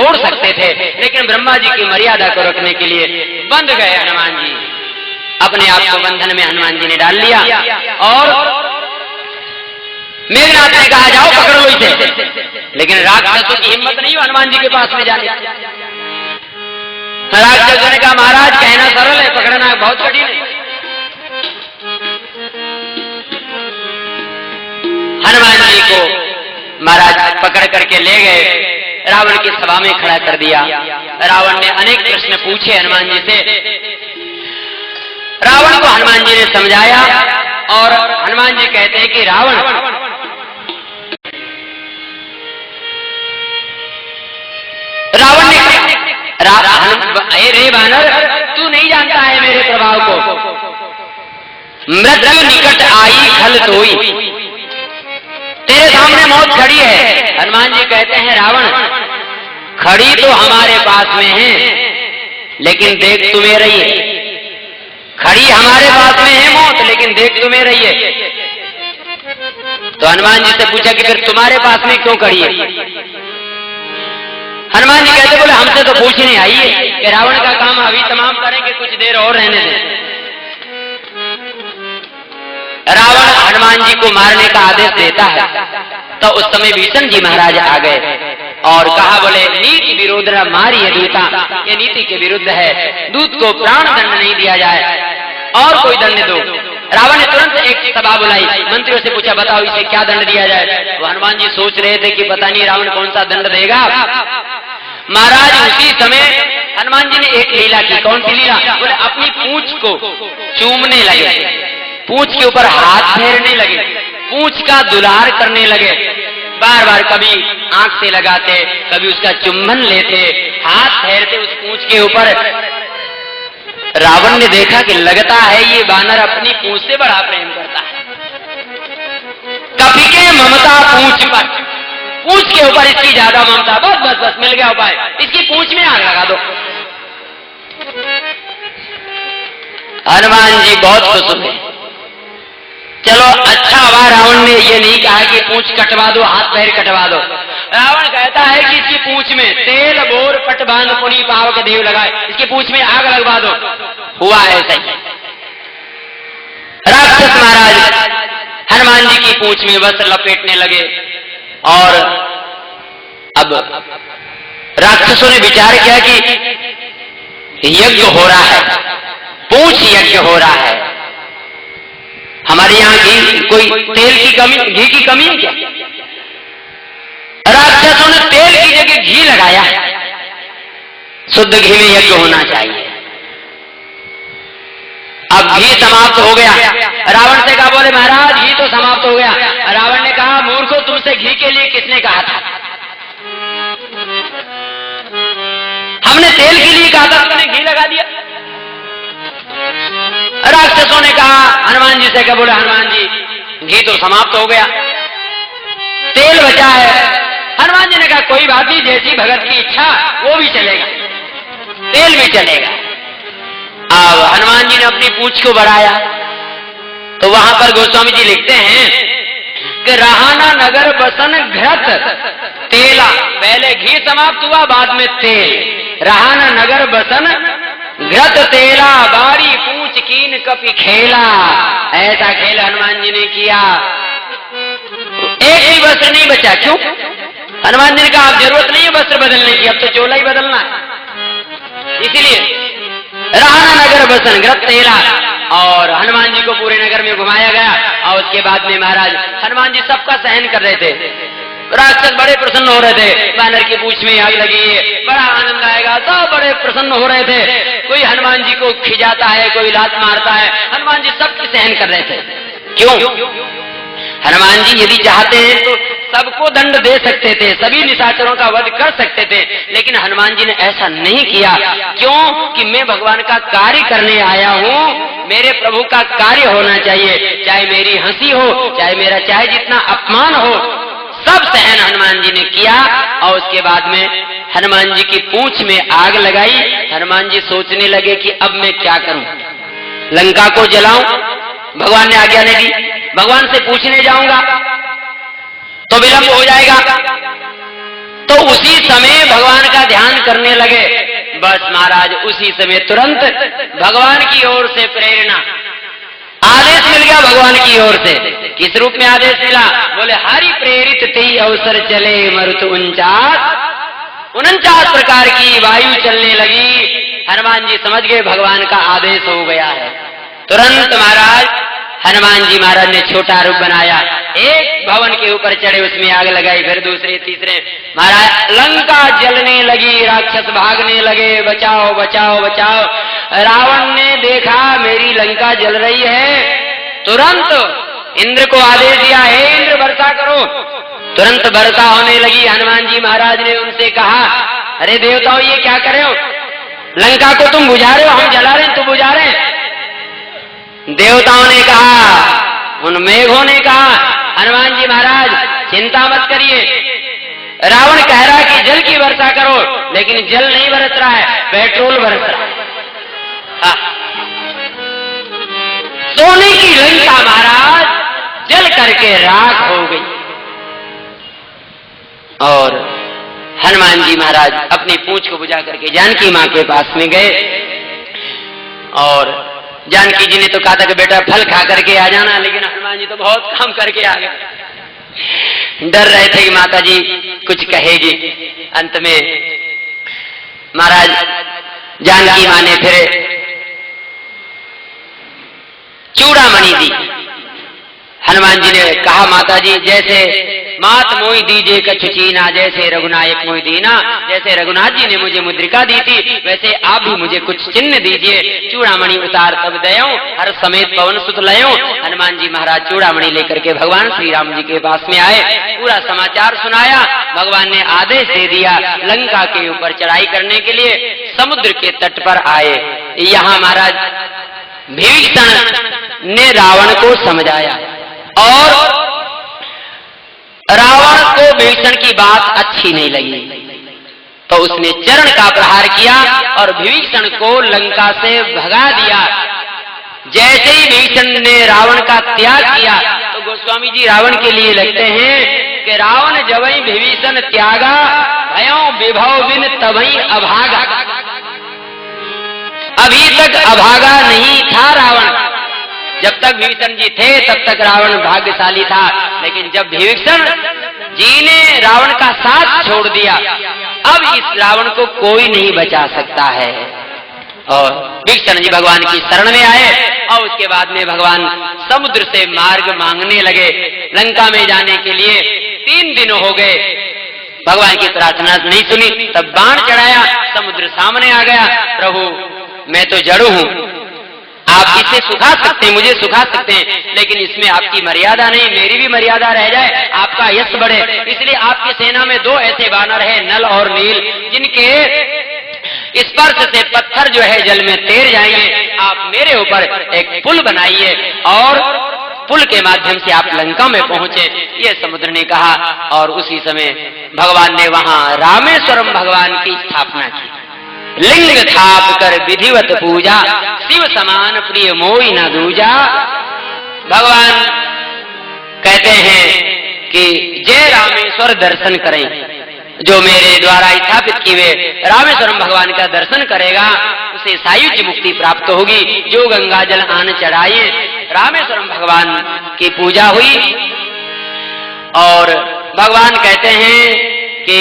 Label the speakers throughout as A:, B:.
A: तोड़ सकते थे, लेकिन ब्रह्मा जी की मर्यादा को रखने के लिए बंध गए हनुमान जी। अपने आप को बंधन में हनुमान जी ने डाल लिया और मेघनाथ ने कहा जाओ पकड़ लो इसे, लेकिन राक्षसों की हिम्मत नहीं हो हनुमान जी के पास में जाने। राक्षसों ने कहा महाराज कहना सरल है, पकड़ना बहुत कठिन है। हनुमान जी को महाराज पकड़ करके ले गए, रावण की सभा में खड़ा कर दिया। रावण ने अनेक प्रश्न पूछे हनुमान जी से। रावण को हनुमान जी ने समझाया और हनुमान जी कहते हैं कि रावण ने रे बानर, तू नहीं जानता है मेरे प्रभाव को, मृत्यु निकट आई खल तोई, तेरे सामने मौत खड़ी है। हनुमान जी कहते हैं रावण खड़ी तो हमारे पास में है, लेकिन देख तुम्हें रही है, खड़ी हमारे पास में है मौत, लेकिन देख तुम्हें रही है। तो हनुमान जी से पूछा कि फिर तुम्हारे पास में क्यों खड़ी है? हनुमान जी कहते बोले हमसे तो पूछने आई है कि रावण का काम अभी तमाम करेंगे, कुछ देर और रहने दें। रावण हनुमान जी को मारने का आदेश देता है, तो उस समय भीषण जी महाराज आ गए और कहा बोले नीति विरोध मारिए दूता, ये नीति के विरुद्ध है, दूत को प्राण दंड नहीं दिया जाए और कोई दंड दो। रावण ने तुरंत एक सभा बुलाई, मंत्रियों से पूछा बताओ इसे क्या दंड दिया जाए। वो हनुमान जी सोच रहे थे कि पता नहीं रावण कौन सा दंड देगा। महाराज उसी समय हनुमान जी ने एक लीला की। कौन सी लीला? बोले अपनी पूंछ को चूमने लगे, पूंछ के ऊपर हाथ फेरने लगे, पूंछ का दुलार करने लगे, बार बार कभी आंख से लगाते, कभी उसका चुम्बन लेते, हाथ फेरते उस पूंछ के ऊपर। रावण ने देखा कि लगता है ये बानर अपनी पूंछ से बड़ा प्रेम करता है। कभी के ममता पूंछ पर, पूंछ के ऊपर इसकी ज्यादा ममता। बस बस बस मिल गया उपाय, इसकी पूंछ में आग लगा दो। हनुमान जी बहुत खुश हुए। चलो अच्छा हुआ रावण ने ये नहीं कहा कि पूंछ कटवा दो, हाथ पैर कटवा दो। रावण कहता है कि इसकी पूंछ में तेल बोर पट बांध पुनी पाव के देव लगाए, इसकी पूंछ में आग लगवा दो। हुआ ऐसा ही। राक्षस महाराज हनुमान जी की पूंछ में वस्त्र लपेटने लगे और अब राक्षसों ने विचार किया कि यज्ञ हो रहा है, पूंछ यज्ञ हो रहा है। हमारे यहाँ घी, कोई तेल की कमी, घी की कमी है क्या? राक्षसों ने तेल की जगह घी लगाया। शुद्ध घी में यज्ञ होना चाहिए। अब घी समाप्त हो गया। रावण से कहा बोले महाराज घी तो समाप्त हो गया। रावण ने कहा मूर्खों तुमसे घी के लिए किसने कहा था? हमने तेल के लिए कहा था, तुमने घी लगा दिया। राक्षसों ने कहा हनुमान जी से, क्या बोले हनुमान जी घी तो समाप्त हो गया, तेल बचा है। हनुमान जी ने कहा कोई बात नहीं, जैसी भगत की इच्छा वो भी चलेगा, तेल भी चलेगा। अब हनुमान जी ने अपनी पूंछ को बढ़ाया तो वहां पर गोस्वामी जी लिखते हैं कि रहाना नगर बसन घृत तेला, पहले घी समाप्त हुआ बाद में तेल। रहाना नगर बसन घृत तेला बारी पूंछ कीन कपि खेला, ऐसा खेल हनुमान जी ने किया। एक ही वस्त्र नहीं बचा। क्यों? हनुमान जी ने कहा अब जरूरत नहीं है वस्त्र बदलने की, अब तो चोला ही बदलना है। इसीलिए रहाना नगर बसन घृत तेला, और हनुमान जी को पूरे नगर में घुमाया गया। और उसके बाद में महाराज हनुमान जी सबका सहन कर रहे थे। राक्षस बड़े प्रसन्न हो रहे थे, बानर की पूंछ में आग लगी है, बड़ा आनंद आएगा, सब बड़े प्रसन्न हो रहे थे। कोई हनुमान जी को खिजाता है, कोई लात मारता है, हनुमान जी सबकी सहन कर रहे थे। क्यों? हनुमान जी यदि चाहते हैं तो सबको दंड दे सकते थे, सभी निशाचरों का वध कर सकते थे, लेकिन हनुमान जी ने ऐसा नहीं किया। क्यों? कि मैं भगवान का कार्य करने आया हूं, मेरे प्रभु का कार्य होना चाहिए, चाहे मेरी हंसी हो, चाहे मेरा चाहे जितना अपमान हो, सब सहन हनुमान जी ने किया। और उसके बाद में हनुमान जी की पूंछ में आग लगाई। हनुमान जी सोचने लगे कि अब मैं क्या करूं, लंका को जलाऊं? भगवान ने आज्ञा नहीं दी, भगवान से पूछने जाऊंगा तो विलंब हो जाएगा। तो उसी समय भगवान का ध्यान करने लगे। बस महाराज उसी समय तुरंत भगवान की ओर से प्रेरणा, आदेश मिल गया भगवान की ओर से। किस रूप में आदेश मिला? बोले हरि प्रेरित तेई अवसर चले मरुत 49 प्रकार की वायु चलने लगी। हनुमान जी समझ गए भगवान का आदेश हो गया है। तुरंत महाराज हनुमान जी महाराज ने छोटा रूप बनाया, एक भवन के ऊपर चढ़े, उसमें आग लगाई, फिर दूसरे तीसरे, महाराज लंका जलने लगी, राक्षस भागने लगे, बचाओ बचाओ बचाओ। रावण ने देखा मेरी लंका जल रही है, तुरंत इंद्र को आदेश दिया, हे इंद्र वर्षा करो। तुरंत वर्षा होने लगी। हनुमान जी महाराज ने उनसे कहा, अरे देवताओं ये क्या कर रहे हो? लंका को तुम बुझा रहे हो, हम जला रहे हैं, तुम बुझा रहे हैं। देवताओं ने कहा, उन मेघों ने कहा, हनुमान जी महाराज चिंता मत करिए, रावण कह रहा है कि जल की वर्षा करो, लेकिन जल नहीं बरस रहा है, पेट्रोल बरस रहा है। सोने की लंका महाराज जल करके राख हो गई। और हनुमान जी महाराज अपनी पूंछ को बुझा करके जानकी मां के पास में गए। और जानकी जी ने तो कहा था कि बेटा फल खा करके आ जाना, लेकिन हनुमान जी तो बहुत काम करके आ गए। डर रहे थे कि माता जी कुछ कहेगी। अंत में महाराज जानकी मां ने फिर चूड़ामणि दी। हनुमान जी ने कहा, माता जी जैसे मात मोहि दीजिए कछु चीना, जैसे रघुनायक मोहि दीना। जैसे रघुनाथ जी ने मुझे मुद्रिका दी थी, वैसे आप भी मुझे कुछ चिन्ह दीजिए। चूड़ामणि उतार तब दयो, हर समेत पवन सुत लयो। हनुमान जी महाराज चूड़ामणि लेकर के भगवान श्री राम जी के पास में आए, पूरा समाचार सुनाया। भगवान ने आदेश दे दिया लंका के ऊपर चढ़ाई करने के लिए। समुद्र के तट पर आए। यहाँ महाराज विभीषण ने रावण को समझाया, और रावण को विभीषण की बात अच्छी नहीं लगी, तो उसने चरण का प्रहार किया और विभीषण को लंका से भगा दिया। जैसे ही विभीषण ने रावण का त्याग किया, तो गोस्वामी जी रावण के लिए लिखते हैं कि रावण जबई विभीषण त्यागा, भयो विभव बिन तबई अभागा। अभी तक अभागा नहीं था रावण, जब तक विभीषण जी थे तब तक रावण भाग्यशाली था। लेकिन जब विभीषण जी ने रावण का साथ छोड़ दिया, अब इस रावण को कोई नहीं बचा सकता है। और विभीषण जी भगवान की शरण में आए, और उसके बाद में भगवान समुद्र से मार्ग मांगने लगे लंका में जाने के लिए। 3 दिन हो गए, भगवान की प्रार्थना नहीं सुनी। तब बाण चढ़ाया, समुद्र सामने आ गया। प्रभु मैं तो जड़ हूं, आप इसे सुखा सकते हैं, मुझे सुखा सकते हैं, लेकिन इसमें आपकी मर्यादा नहीं, मेरी भी मर्यादा रह जाए, आपका यश बढ़े। इसलिए आपकी सेना में 2 ऐसे वानर हैं, नल और नील, जिनके स्पर्श से पत्थर जो है जल में तैर जाएंगे। आप मेरे ऊपर एक पुल बनाइए और पुल के माध्यम से आप लंका में पहुंचे। ये समुद्र ने कहा। और उसी समय भगवान ने वहां रामेश्वरम भगवान की स्थापना की। लिंग थाप कर विधिवत पूजा, शिव समान प्रिय मोई न दूजा। भगवान कहते हैं कि जय रामेश्वर दर्शन करें, जो मेरे द्वारा स्थापित किए हुए रामेश्वरम भगवान का दर्शन करेगा उसे सायुज्य मुक्ति प्राप्त होगी। जो गंगा जल आन चढ़ाए, रामेश्वरम भगवान की पूजा हुई। और भगवान कहते हैं कि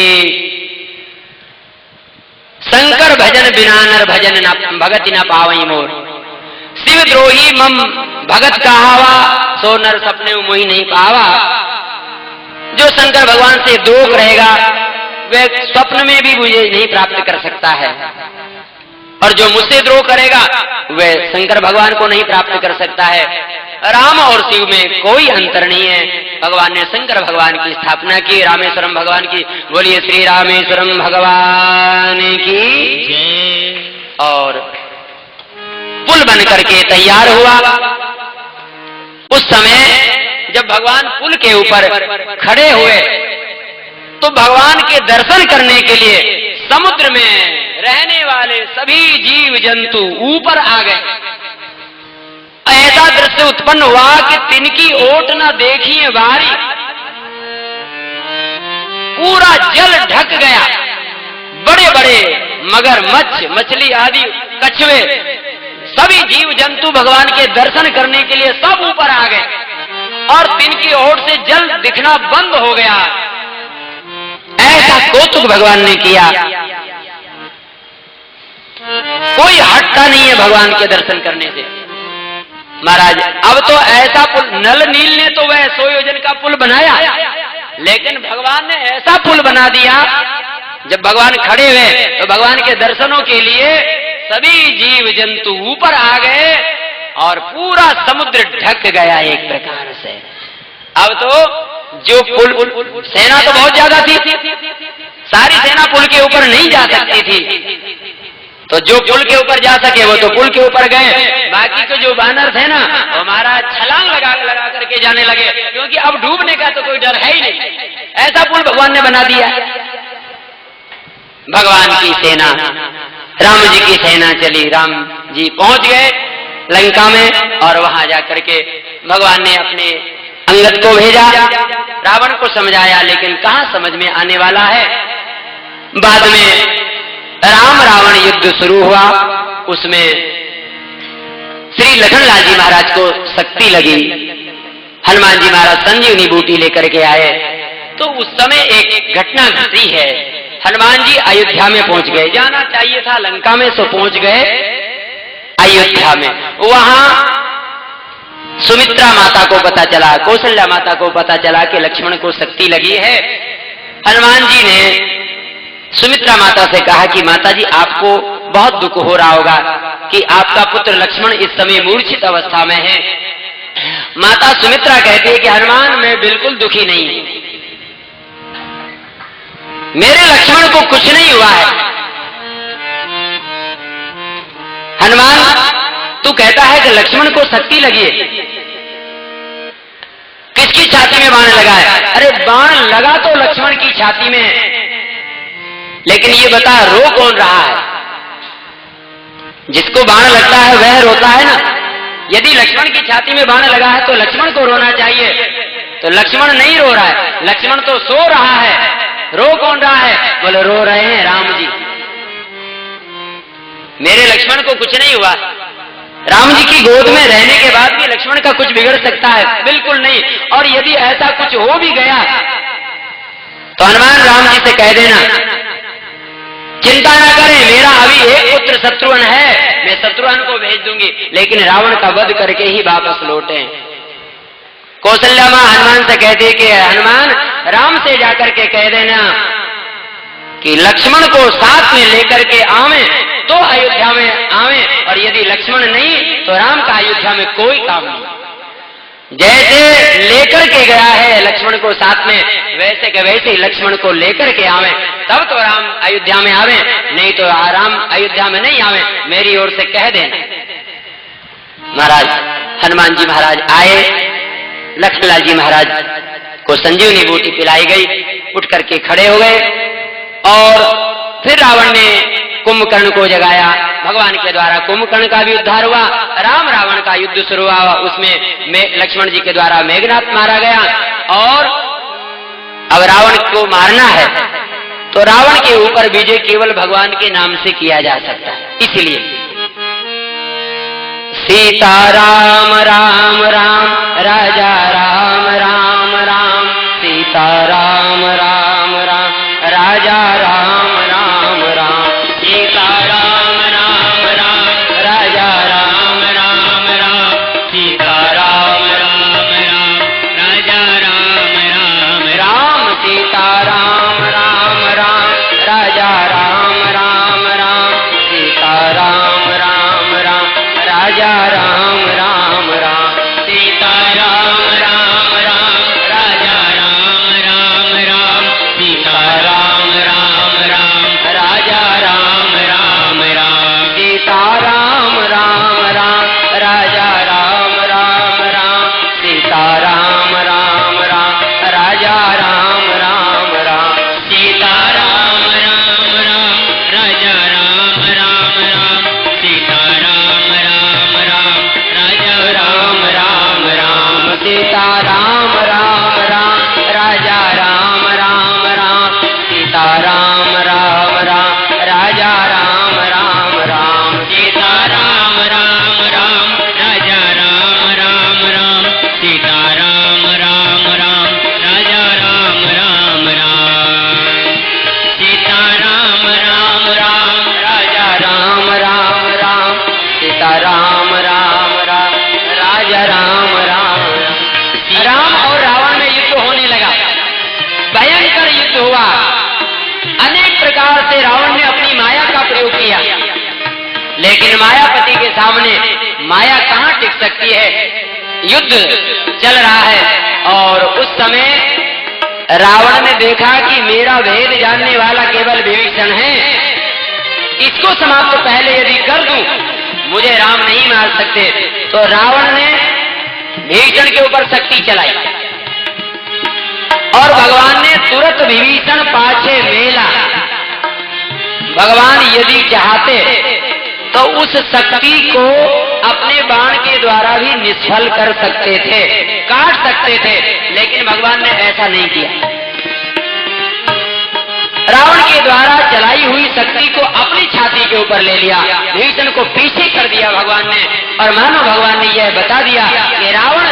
A: शंकर भजन बिना नर भजन न भगति न पावई मोर। शिव द्रोही मम भगत कहावा, सो नर सपने मोहि नहीं पावा। जो शंकर भगवान से द्रोह रहेगा वह स्वप्न में भी मुझे नहीं प्राप्त कर सकता है, और जो मुझसे द्रोह करेगा वह शंकर भगवान को नहीं प्राप्त कर सकता है। राम और शिव में कोई अंतर नहीं है। भगवान ने शंकर भगवान की स्थापना की, रामेश्वरम भगवान की। बोलिए श्री रामेश्वरम भगवान की। और पुल बन करके तैयार हुआ। उस समय जब भगवान पुल के ऊपर खड़े हुए, तो भगवान के दर्शन करने के लिए समुद्र में रहने वाले सभी जीव जंतु ऊपर आ गए। ऐसा दृश्य उत्पन्न हुआ कि तिनकी ओट न देखिए बारी, पूरा जल ढक गया, बड़े बड़े मगरमच्छ, मछली आदि, कछुए, सभी जीव जंतु भगवान के दर्शन करने के लिए सब ऊपर आ गए और तिनकी ओर से जल दिखना बंद हो गया। ऐसा कौतुक भगवान ने किया। कोई हटता नहीं है भगवान के दर्शन करने से। महाराज अब तो ऐसा पुल, नल नील ने तो वह 100 योजन का पुल बनाया, लेकिन भगवान ने ऐसा पुल बना दिया, जब भगवान खड़े हुए तो भगवान के दर्शनों के लिए सभी जीव जंतु ऊपर आ गए और पूरा समुद्र ढक गया एक प्रकार से। अब तो जो पुल, सेना तो बहुत ज्यादा थी, सारी सेना पुल के ऊपर नहीं जा सकती थी, तो जो पुल के ऊपर जा सके वो तो पुल के ऊपर गए, बाकी के जो बानर थे ना वो हमारा छलांग लगा करके जाने लगे, क्योंकि अब डूबने का तो कोई डर है ही नहीं। ऐसा पुल भगवान ने बना दिया। भगवान की सेना, राम जी की सेना चली, राम जी पहुंच गए लंका में और वहां जाकर के भगवान ने अपने अंगद को भेजा, रावण को समझाया, लेकिन कहां समझ में आने वाला है। बाद में राम रावण युद्ध शुरू हुआ, उसमें श्री लखनलाल जी महाराज को शक्ति लगी, हनुमान जी महाराज संजीवनी बूटी लेकर के आए, तो उस समय एक घटना घटी है। हनुमान जी अयोध्या में पहुंच गए, जाना चाहिए था लंका में, सो पहुंच गए अयोध्या में। वहां सुमित्रा माता को पता चला, कौशल्या माता को पता चला कि लक्ष्मण को शक्ति लगी है। हनुमान जी ने सुमित्रा माता से कहा कि माता जी आपको बहुत दुख हो रहा होगा कि आपका पुत्र लक्ष्मण इस समय मूर्छित अवस्था में है। माता सुमित्रा कहती है कि हनुमान मैं बिल्कुल दुखी नहीं हूं, मेरे लक्ष्मण को कुछ नहीं हुआ है। हनुमान तू कहता है कि लक्ष्मण को शक्ति लगी है, किसकी छाती में बाण लगा है? अरे बाण लगा तो लक्ष्मण की छाती में, लेकिन ये बता रो कौन रहा है? जिसको बाण लगता है वह रोता है ना। यदि लक्ष्मण की छाती में बाण लगा है तो लक्ष्मण को रोना चाहिए, तो लक्ष्मण नहीं रो रहा है, लक्ष्मण तो सो रहा है। रो कौन रहा है? बोले रो रहे हैं राम जी, मेरे लक्ष्मण को कुछ नहीं हुआ। राम जी की गोद में रहने के बाद भी लक्ष्मण का कुछ बिगड़ सकता है? बिल्कुल नहीं। और यदि ऐसा कुछ हो भी गया तो हनुमान राम जी से कह देना चिंता ना करें, मेरा अभी एक पुत्र शत्रुघ्न है, मैं शत्रुघ्न को भेज दूंगी, लेकिन रावण का वध करके ही वापस लौटे। कौशल्या मां हनुमान से कहती कि हनुमान राम से जाकर के कह देना कि लक्ष्मण को साथ में लेकर के आवे तो अयोध्या में आवे, और यदि लक्ष्मण नहीं तो राम का अयोध्या में कोई काम नहीं। जैसे लेकर के गया है लक्ष्मण को साथ में, वैसे के वैसे ही लक्ष्मण को लेकर के आवे, तब तो राम अयोध्या में आवे, नहीं तो राम अयोध्या में नहीं आवे, मेरी ओर से कह देना। महाराज हनुमान जी महाराज आए, लखनलाल जी महाराज को संजीवनी बूटी पिलाई गई, उठ करके खड़े हो गए, और फिर रावण ने कुंभकर्ण को जगाया। भगवान के द्वारा कुंभकर्ण का भी उद्धार हुआ, राम रावण का युद्ध शुरू हुआ, उसमें लक्ष्मण जी के द्वारा मेघनाथ मारा गया। और अब रावण को मारना है तो रावण के ऊपर विजय केवल भगवान के नाम से किया जा सकता है। इसलिए सीता राम राम राम, राजा राम राम राम, सीता राम राम राम, राजा राम राम राम, सीता राम राम राम, राजा राम राम राम, सीता राम राम राम, राजा राम राम राम, सीता राम राम राम, राजा राम राम राम, सीता राम राम राम, राजा राम राम राम, सीता राम राम राम, राजा राम राम राम, सीता राम राम राम, राजा राम राम राम, सीता राम राम राम, राजा राम राम राम, सीता राम राम राम, राजा राम राम राम, सीता राम राम राम, राजा राम राम राम, सीता राम राम राम, राजा राम राम राम,
B: सीता राम राम राम, राजा राम राम राम, सीता राम राम राम, राजा राम राम राम, सीता राम राम राम,
A: राजा राम राम राम, सीता राम राम राम, राजा राम राम राम। राम और रावण में युद्ध होने लगा, भयंकर युद्ध हुआ। अनेक प्रकार से रावण ने अपनी माया का प्रयोग किया, लेकिन मायापति के सामने माया कहां टिक सकती है। युद्ध चल रहा है और उस समय रावण ने देखा कि मेरा भेद जानने वाला केवल विभीषण है, इसको समाप्त पहले यदि कर दूं मुझे राम नहीं मार सकते। तो रावण ने विभीषण के ऊपर शक्ति चलाई और भगवान ने तुरंत विभीषण पाछे मेला। भगवान यदि चाहते तो उस शक्ति को अपने बाण के द्वारा भी निष्फल कर सकते थे, काट सकते थे, लेकिन भगवान ने ऐसा नहीं किया। रावण के द्वारा चलाई हुई शक्ति को अपनी छाती के ऊपर ले लिया, विभीषण को पीछे कर दिया भगवान ने। और मानो भगवान ने यह बता दिया कि रावण,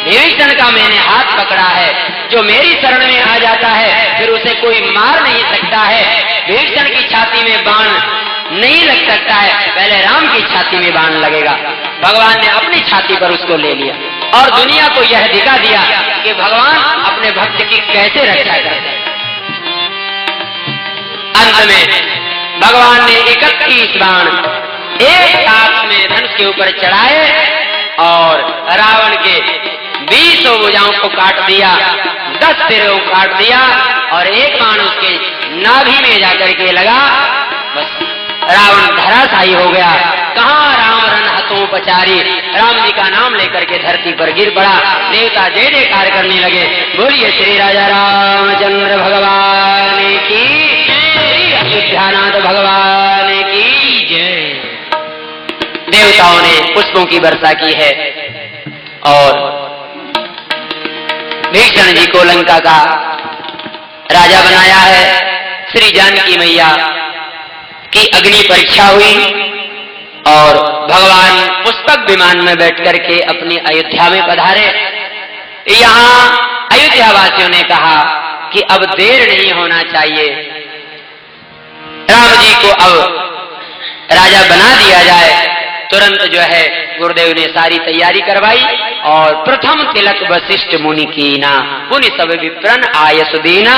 A: विभीषण का मैंने हाथ पकड़ा है, जो मेरी शरण में आ जाता है फिर उसे कोई मार नहीं सकता है। विभीषण की छाती में बाण नहीं लग सकता है, पहले राम की छाती में बाण लगेगा। भगवान ने अपनी छाती पर उसको ले लिया और दुनिया को यह दिखा दिया कि भगवान अपने भक्त की कैसे रक्षा करते हैं। अंत में भगवान ने 31 बाण एक साथ में धनुष के ऊपर चढ़ाए और रावण के 20 भुजाओं को काट दिया, 10 सिरों को काट दिया और एक बाण उसके नाभि में जाकर के लगा। बस रावण धराशायी हो गया। कहाँ राम रन हतों पचारी, राम जी का नाम लेकर के धरती पर गिर पड़ा। देवता जय जयकार करने लगे। बोलिए श्री राजा रामचंद्र भगवान की, अयोध्यानाथ भगवान की जय। देवताओं ने पुष्पों की वर्षा की है और विभीषण जी को लंका का राजा बनाया है। श्री जानकी मैया की अग्नि परीक्षा हुई और भगवान पुष्पक विमान में बैठ करके अपनी अयोध्या में पधारे। यहाँ अयोध्या वासियों ने कहा कि अब देर नहीं होना चाहिए, राम जी को अब राजा बना दिया जाए। तुरंत जो है गुरुदेव ने सारी तैयारी करवाई और प्रथम तिलक वशिष्ठ मुनि कीना, मुनि सब विप्रन आयस दीना।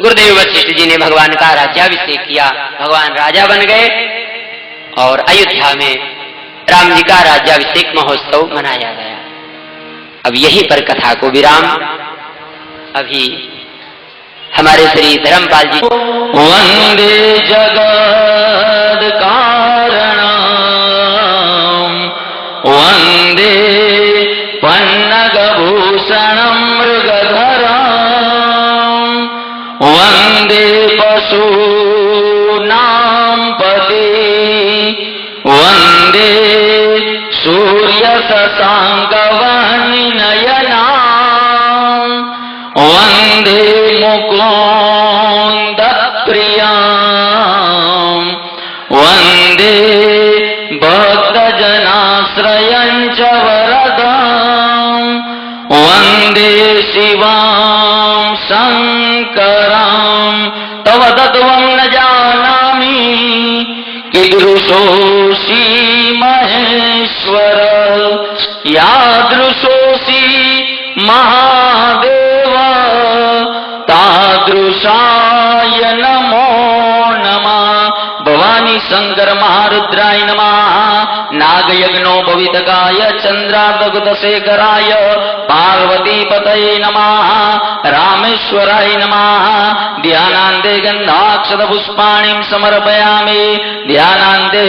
A: गुरुदेव वशिष्ठ जी ने भगवान का राज्याभिषेक किया, भगवान राजा बन गए और अयोध्या में राम जी का राज्याभिषेक महोत्सव मनाया गया। अब यहीं पर कथा को विराम। अभी हमारे श्री धर्मपाल जी
B: वंदे जगद कारणम, वंदे पन्नगभूषणं मृगधरम, वंदे पशूनां पते, वंदे सूर्य शशांकवह्निनयना, वंदे मुकुंद प्रिया, वंदे भक्तजनाश्रयं च वरदां, वंदे शिवां शंकरां। तव तत्त्वं न जानामि कीदृशोऽसि महेश्वर, यादृशोऽसि महादेव, तादृशाय नमो नमः। भवानी शंकर महारुद्राय नमः। नागयज्ञोपवीतकाय चंद्रार्धगुतशेखराय पार्वतीपतये नमः। रामेश्वराय नमः। ध्यानान्ते गन्धाक्षतपुष्पाणिं समर्पयामि, ध्यानान्ते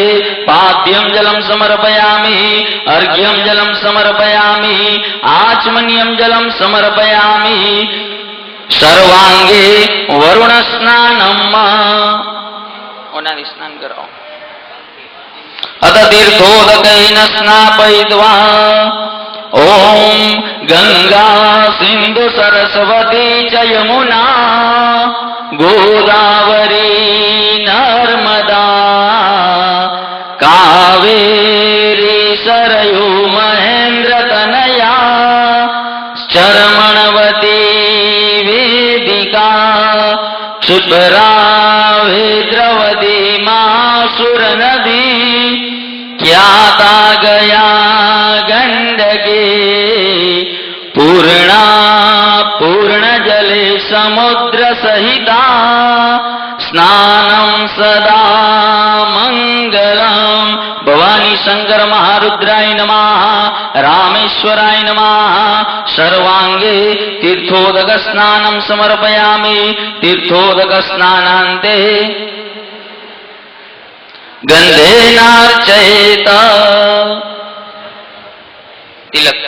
B: पाद्यं जलं समर्पयामि, अर्घ्यं जलं समर्पयामि, आचमनीयं जलं समर्पयामि। सर्वांगे वरुण स्नानम, स्नान कराओ। अत तीर्थोदकेन स्नापयित्वा ओम गंगा सिंधु सरस्वती च यमुना गोदावरी
C: सुतरावे द्रवदी मासुर नदी ख्याता गया गंडके पूर्णा पूर्ण जले समुद्र सहिता स्नानं सदा मंगलम। भवानी शंकर महारुद्राय नमः, रामेश्वराय नमः। सर्वांगे तीर्थोदक स्नानं समर्पयामि। तीर्थोदक स्नानान्ते गंधेनार्चयेत। तिलक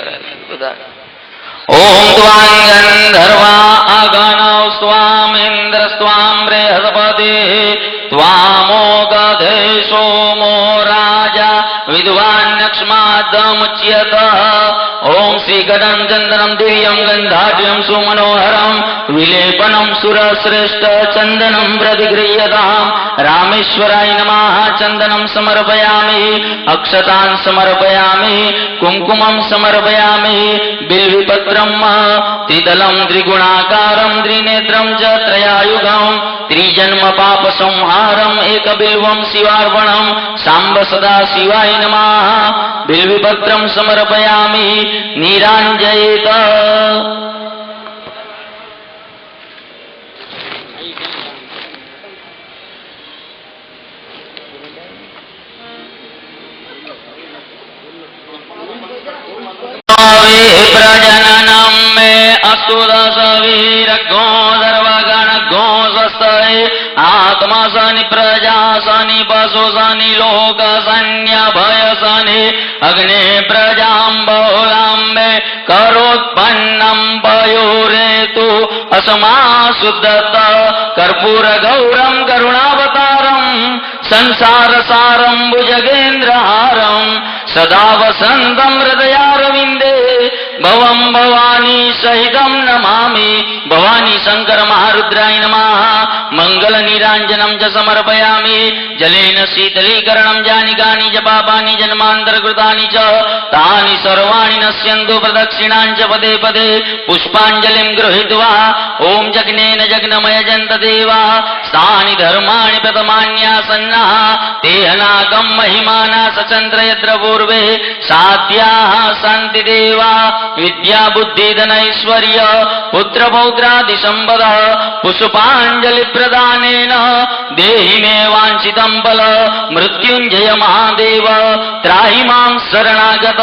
C: ओम त्वां गंधर्वा अगणौ स्वामिन्द्र स्वां बृहस्पति त्वामोगधे सोमो राजा विद्वान्यक्ष्मादमुच्यत। ओम श्रीगदं चंदनं दिव्यं गंधाढ्यं सुमनोहरं विलेपनं सुरश्रेष्ठ चंदनं प्रतिगृह्यताम्। रामेश्वराय नमः। चंदनं समर्पयामि, अक्षतान् समर्पयामि, कुंकुमं समर्पयामि, बिल्विपत्रं त्रिदलं त्रिगुणाकारं त्रिनेत्रं च त्रयायुगं त्रिजन्म पाप संहारम् एकबिल्वं शिवार्पणं। सांब सदा शिवाय नमः। बिल्विपत्रं समर्पयामि, नीराञ्जयेत। प्रजननं मे अस्तु दशवीरगो सर्वगणगो स्वस्तये आत्मा सनि प्रजा सनि पशु सनि लोक सन्यभय सनि अग्ने प्रजां बहुलां मे करोत्पन्नं पयोरेतु अस्मा शुद्धत कर्पूर गौरं करुणावतारं संसार सारं भुजगेन्द्रहारं सदा वसन्तं हृदयारविन्दे भवं भवानी सहितं नमामि। भवानी शंकर महारुद्राय नमः। मंगल नीरांजनं च समर्पयामि। जलेन शीतलीकरणं जानिकानि च पापानि जन्मान्तरकृतानि च तानि सर्वाणि नश्यन्तु प्रदक्षिणां च पदे पदे। पुष्पाञ्जलिं गृहीत्वा ओम जग्नेन जग्नमयजन्त देवा तानि धर्माणि प्रथमान्यासन्नः तेहनाकं महिमाना सचन्द्र यत्र पूर्वे साध्याः सन्ति देवा विद्या बुद्धि धनैश्वर्य पुत्र पौत्रादि संपद पुष्पांजलि प्रदानेन देहि मे वांछितं बल। मृत्युंजय महादेव त्राहि मां शरणागत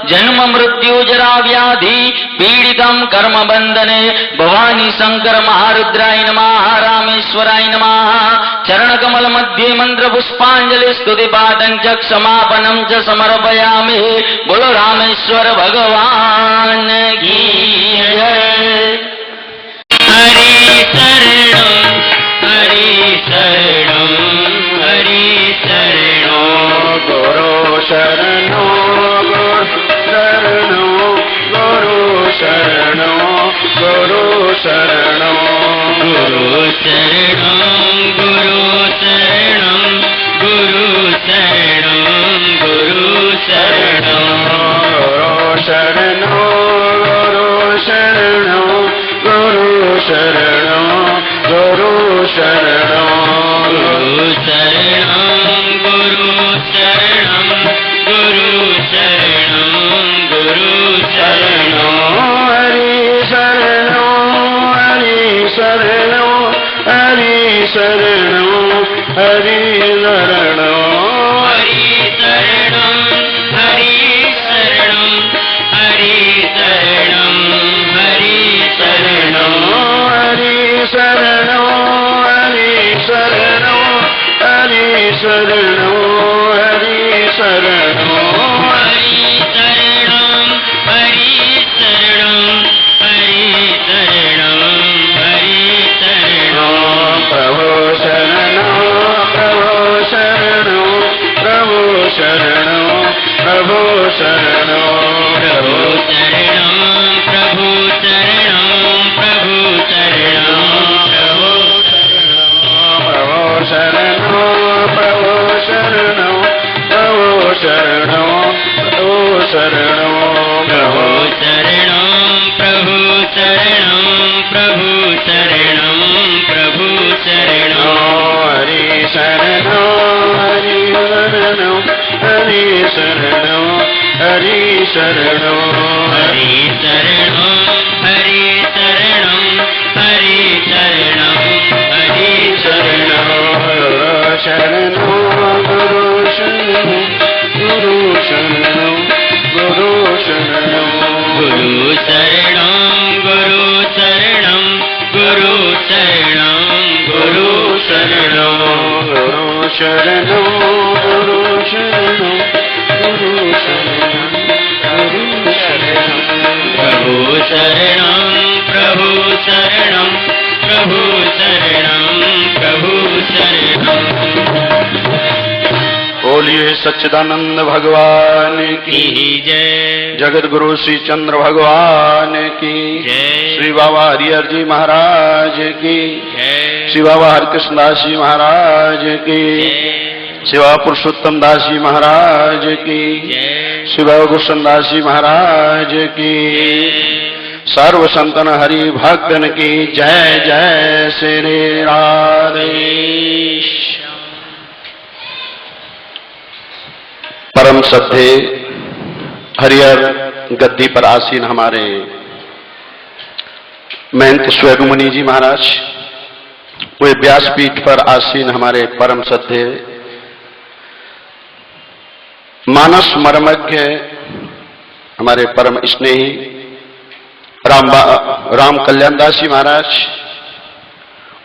C: जन्म मृत्यु जरा व्याधि पीडितं कर्म बंधने। भवानी शंकर महारुद्राय नमः। रामेश्वराय नमः। चरण कमल मध्ये मंत्र पुष्पांजलि स्तुति पाठं च क्षमापनं च समर्पयामि। बोलो रामेश्वर भगवान की जय।
B: हरि शरणं हरि शरणं हरि शरणं
D: गुरु शरणो गुरु शरणो गुरु शरणो गुरु शरणो
B: गुरु शरणं गुरु शरणं गुरु शरणं गुरु शरणो
D: गुरु शरणो गुरु शरणो गुरु शरणो
B: गुरु शरणं गुरु शरणं गुरु शरणं गुरु शरणं
D: हरि शरणो हरि शरणो हरि शरणो
B: हरि शरणं हरि शरणं हरि शरणं हरि शरणं
D: हरि शरणो हरि शरणो हरि शरणो हरि शरणो
B: हरि शरणं हरि शरणं हरि शरणं
D: प्रभु शरणो प्रभु शरणो प्रभु शरणो प्रभु शरणो
B: प्रभु शरणं प्रभु शरणं प्रभु शरणं
D: प्रभु शरणो प्रभु शरणो प्रभु शरणो प्रभु शरणो
B: प्रभु शरणं प्रभु शरणं प्रभु शरणं प्रभु
D: हरि शरणं
B: हरि शरणं हरि शरणं हरि शरणं हरि शरणं
D: गुरु शरणं गुरु शरणं गुरु शरणं गुरु शरणं
B: गुरु शरणं गुरु शरणं गुरु शरणं गुरु शरणं
D: गुरु शरणं गुरु शरणं गुरु शरणं गुरु शरणं
B: प्रभु शरणं प्रभु शरणं प्रभु शरणं प्रभु शरणं
D: बोलिए सच्चिदानंद भगवान की
B: जय
D: जगत गुरु श्री चंद्र भगवान की
B: जय
D: श्री बाबा हरिहर जी महाराज की
B: जय
D: श्री बाबा हरिकृष्ण दास जी महाराज की श्री बाबा पुरुषोत्तम दास जी महाराज की
B: जय
D: श्री बाबा गुरुशन दास जी महाराज की सर्व संतन हरि भक्तन की जय जय श्री राधे। परम श्रद्धे हरिहर गद्दी पर आसीन हमारे महंत स्वयंमुनि जी महाराज, वे व्यासपीठ पर आसीन हमारे परम श्रद्धे मानस मर्मज्ञ हमारे परम स्नेही राम कल्याण दास जी महाराज,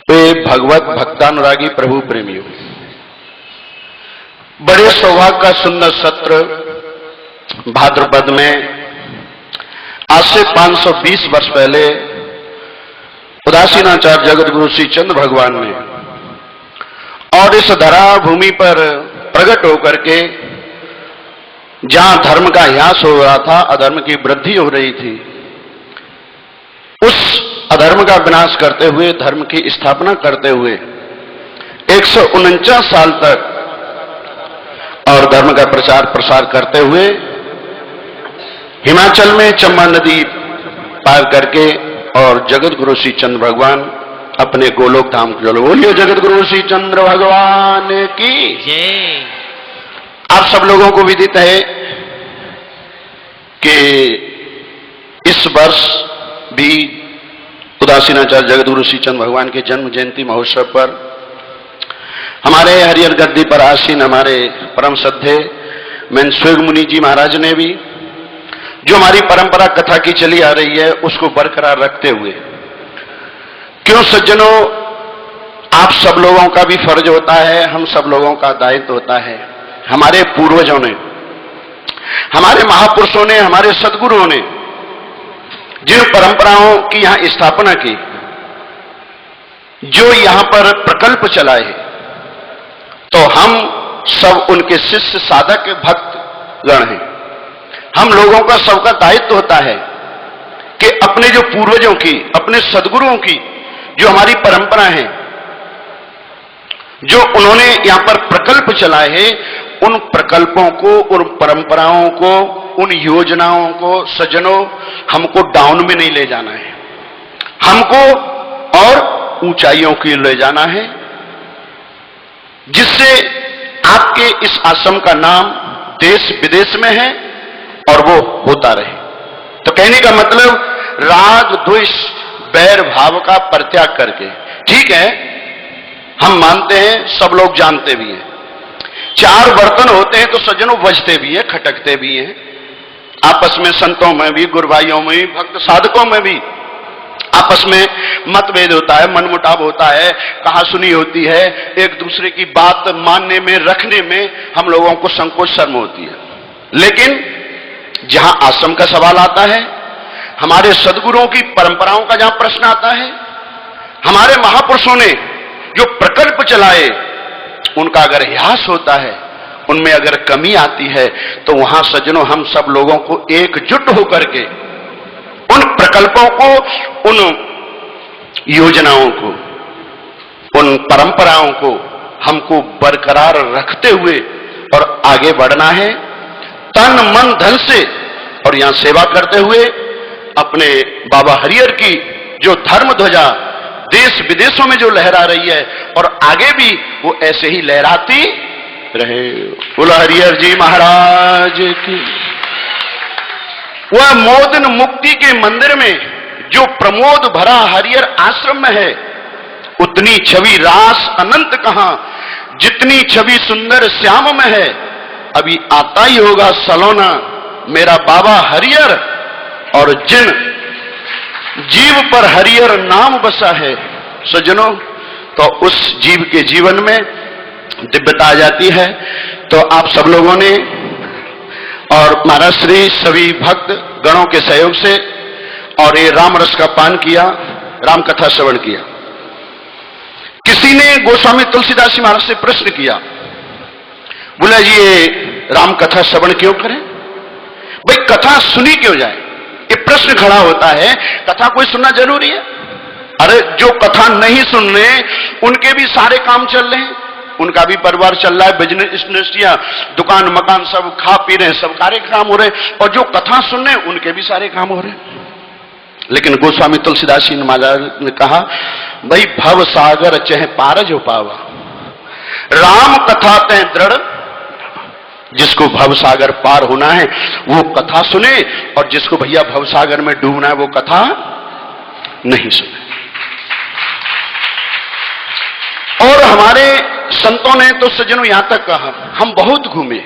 D: वे भगवत भक्तानुरागी प्रभु प्रेमियों, बड़े सौभाग्य का सुंदर सत्र भाद्रपद में आज से 520 वर्ष पहले उदासीनाचार्य जगत गुरु श्री चंद्र भगवान ने और इस धरा भूमि पर प्रकट होकर के जहां धर्म का ह्रास हो रहा था, अधर्म की वृद्धि हो रही थी, उस अधर्म का विनाश करते हुए धर्म की स्थापना करते हुए 149 साल तक और धर्म का प्रचार प्रसार करते हुए हिमाचल में चंबा नदी पार करके और जगत गुरु श्री चंद्र भगवान अपने गोलोक धाम को चलो। बोलिए जगत गुरु श्री चंद्र भगवान की
B: जय।
D: आप सब लोगों को विदित है कि इस वर्ष भी उदासीनाचार्य जगत गुरु श्री चंद्र भगवान के जन्म जयंती महोत्सव पर हमारे हरिहर गद्दी पर आसीन हमारे परम श्रद्धे महंत स्वयंमुनि जी महाराज ने भी जो हमारी परंपरा कथा की चली आ रही है उसको बरकरार रखते हुए, क्यों सज्जनों, आप सब लोगों का भी फर्ज होता है, हम सब लोगों का दायित्व होता है। हमारे पूर्वजों ने, हमारे महापुरुषों ने, हमारे सदगुरुओं ने जिन परंपराओं की यहां स्थापना की, जो यहां पर प्रकल्प चलाए, तो हम सब उनके शिष्य साधक भक्त गण हैं। हम लोगों का सबका दायित्व होता है कि अपने जो पूर्वजों की, अपने सदगुरुओं की जो हमारी परंपरा है, जो उन्होंने यहां पर प्रकल्प चलाए हैं, उन प्रकल्पों को, उन परंपराओं को, उन योजनाओं को सज्जनों हमको डाउन में नहीं ले जाना है, हमको और ऊंचाइयों की ले जाना है, जिससे आपके इस आश्रम का नाम देश विदेश में है और वो होता रहे। तो कहने का मतलब राग द्वेष बैर भाव का परित्याग करके, ठीक है, हम मानते हैं, सब लोग जानते भी हैं, 4 बर्तन होते हैं तो सज्जनों बजते भी हैं, खटकते भी हैं, आपस में संतों में भी, गुरु भाइयों में भी, भक्त साधकों में भी आपस में मतभेद होता है, मनमुटाव होता है, कहासुनी होती है, एक दूसरे की बात मानने में, रखने में हम लोगों को संकोच शर्म होती है। लेकिन जहां आश्रम का सवाल आता है, हमारे सदगुरुओं की परंपराओं का जहां प्रश्न आता है, हमारे महापुरुषों ने जो प्रकल्प चलाए उनका अगर ह्रास होता है, उनमें अगर कमी आती है, तो वहां सज्जनों हम सब लोगों को एकजुट होकर के उन प्रकल्पों को, उन योजनाओं को, उन परंपराओं को हमको बरकरार रखते हुए और आगे बढ़ना है, तन मन धन से, और यहां सेवा करते हुए अपने बाबा हरिहर की जो धर्म ध्वजा देश विदेशों में जो लहरा रही है और आगे भी वो ऐसे ही लहराती रहे। बोलो हरिहर जी महाराज की। वह मोदन मुक्ति के मंदिर में जो प्रमोद भरा हरियर आश्रम में है, उतनी छवि रास अनंत कहां, जितनी छवि सुंदर श्याम में है। अभी आता ही होगा सलोना मेरा बाबा हरियर, और जिन जीव पर हरियर नाम बसा है सज्जनों, तो उस जीव के जीवन में दिव्यता आ जाती है। तो आप सब लोगों ने और महाराज श्री सभी भक्त गणों के सहयोग से और ये राम रस का पान किया, राम कथा श्रवण किया। किसी ने गोस्वामी तुलसीदास जी महाराज से प्रश्न किया, बोला जी ये राम कथा श्रवण क्यों करें, भाई कथा सुनी क्यों जाए, ये प्रश्न खड़ा होता है। कथा कोई सुनना जरूरी है? अरे जो कथा नहीं सुन रहे उनके भी सारे काम चल रहे हैं, उनका भी परिवार चल रहा है, बिजनेस या दुकान मकान सब खा पी रहे हैं, सब सारे काम हो रहे हैं, और जो कथा सुन रहे हैं उनके भी सारे काम हो रहे हैं। लेकिन गोस्वामी तुलसीदास जी महाराज ने कहा, भाई भव सागर चह पार जो पावा, राम कथा ते दृढ़, जिसको भव सागर पार होना है वो कथा सुने, और जिसको भैया भव सागर में डूबना है वो कथा नहीं सुने। और हमारे संतों ने तो सज्जनों यहां तक कहा, हम बहुत घूमे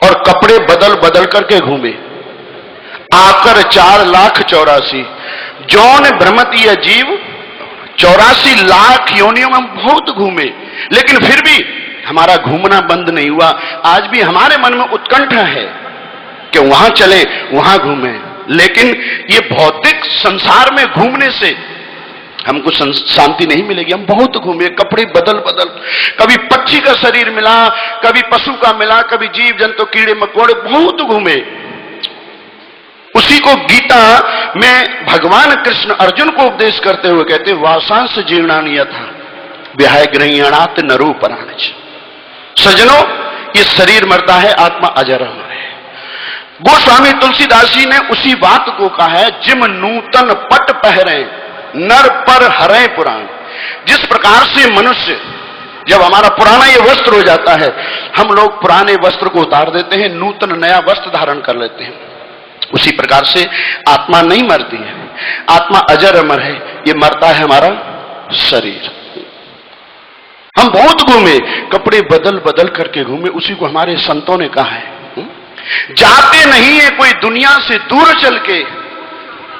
D: और कपड़े बदल बदल करके घूमे, आकर 4,84,000 जौन भ्रमती है जीव, 84 लाख योनियों में हम बहुत घूमे, लेकिन फिर भी हमारा घूमना बंद नहीं हुआ। आज भी हमारे मन में उत्कंठा है कि वहां चले वहां घूमे, लेकिन ये भौतिक संसार में घूमने से हमको शांति नहीं मिलेगी। हम बहुत घूमे, कपड़े बदल बदल, कभी पक्षी का शरीर मिला, कभी पशु का मिला, कभी जीव जंतु कीड़े मकोड़े, बहुत घूमे। उसी को गीता में भगवान कृष्ण अर्जुन को उपदेश करते हुए कहते, वासांस जीर्णानि यथा विहाय गृह्णाति नरो पराणच। सज्जनों, ये शरीर मरता है, आत्मा अजर अमर है। गोस्वामी तुलसीदास जी ने उसी बात को कहा है, जिम नूतन पट पहरे नर पर हरे पुराण। जिस प्रकार से मनुष्य जब हमारा पुराना ये वस्त्र हो जाता है, हम लोग पुराने वस्त्र को उतार देते हैं, नूतन नया वस्त्र धारण कर लेते हैं, उसी प्रकार से आत्मा नहीं मरती है, आत्मा अजर अमर है, ये मरता है हमारा शरीर। हम बहुत घूमे, कपड़े बदल बदल करके घूमे, उसी को हमारे संतों ने कहा है, जाते नहीं है कोई दुनिया से दूर चल के,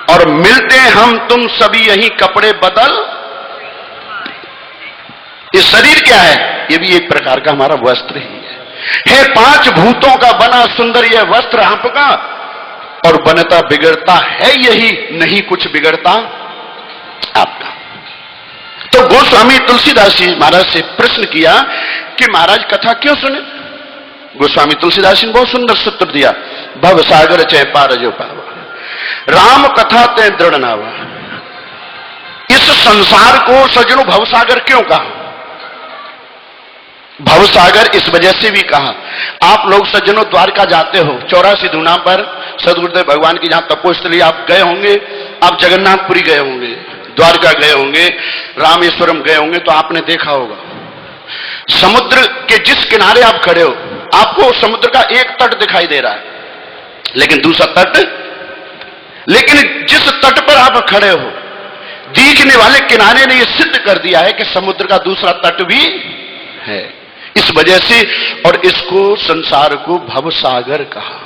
D: और मिलते हम तुम सभी यही कपड़े बदल। ये शरीर क्या है? ये भी एक प्रकार का हमारा वस्त्र ही है 5 भूतों का बना सुंदर यह वस्त्र आपका, और बनता बिगड़ता है यही, नहीं कुछ बिगड़ता आपका। तो गोस्वामी तुलसीदास जी महाराज से प्रश्न किया कि महाराज कथा क्यों सुने? गोस्वामी तुलसीदास जी ने बहुत सुंदर सूत्र दिया, भव सागर चह पार जो पावा, राम कथा ते दृढ़ नावा। इस संसार को सज्जनों भवसागर क्यों कहा? भवसागर इस वजह से भी कहा, आप लोग सज्जनों द्वारका जाते हो, 84 धूना पर सदगुरुदेव भगवान की जहां तपोस्थली आप गए होंगे, आप जगन्नाथपुरी गए होंगे, द्वारका गए होंगे, रामेश्वरम गए होंगे, तो आपने देखा होगा समुद्र के जिस किनारे आप खड़े हो, आपको समुद्र का एक तट दिखाई दे रहा है, लेकिन दूसरा तट, लेकिन जिस तट पर आप खड़े हो, दिखने वाले किनारे ने यह सिद्ध कर दिया है कि समुद्र का दूसरा तट भी है। इस वजह से और इसको संसार को भवसागर कहा।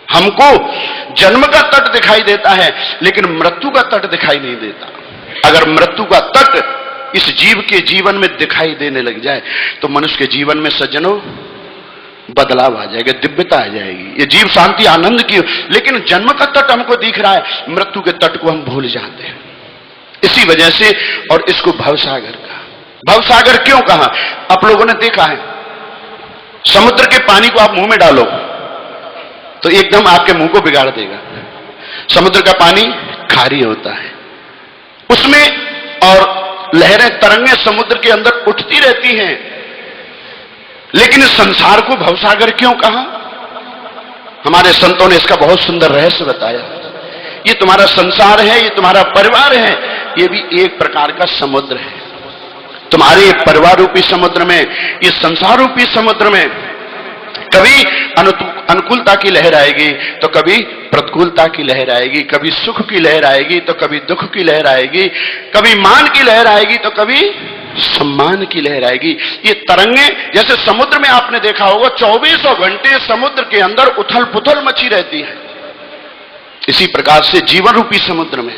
D: हमको जन्म का तट दिखाई देता है, लेकिन मृत्यु का तट दिखाई नहीं देता। अगर मृत्यु का तट इस जीव के जीवन में दिखाई देने लग जाए, तो मनुष्य के जीवन में सज्जनों बदलाव आ जाएगा, दिव्यता आ जाएगी, ये जीव शांति आनंद की। लेकिन जन्म का तट हमको दिख रहा है, मृत्यु के तट को हम भूल जाते हैं। इसी वजह से और इसको भवसागर कहा। भवसागर क्यों कहा? आप लोगों ने देखा है, समुद्र के पानी को आप मुंह में डालो तो एकदम आपके मुंह को बिगाड़ देगा। समुद्र का पानी खारी होता है, उसमें और लहरें तरंगें समुद्र के अंदर उठती रहती हैं। लेकिन इस संसार को भवसागर क्यों कहा? हमारे संतों ने इसका बहुत सुंदर रहस्य बताया। ये तुम्हारा संसार है, ये तुम्हारा परिवार है, ये भी एक प्रकार का समुद्र है। तुम्हारे परिवार रूपी समुद्र में, इस संसार रूपी समुद्र में कभी अनुकूलता की लहर आएगी तो कभी प्रतिकूलता की लहर आएगी, कभी सुख की लहर आएगी तो कभी दुख की लहर आएगी, कभी मान की लहर आएगी तो कभी सम्मान की लहर आएगी। ये तरंगे जैसे समुद्र में आपने देखा होगा 24 घंटे समुद्र के अंदर उथल पुथल मची रहती है, इसी प्रकार से जीवन रूपी समुद्र में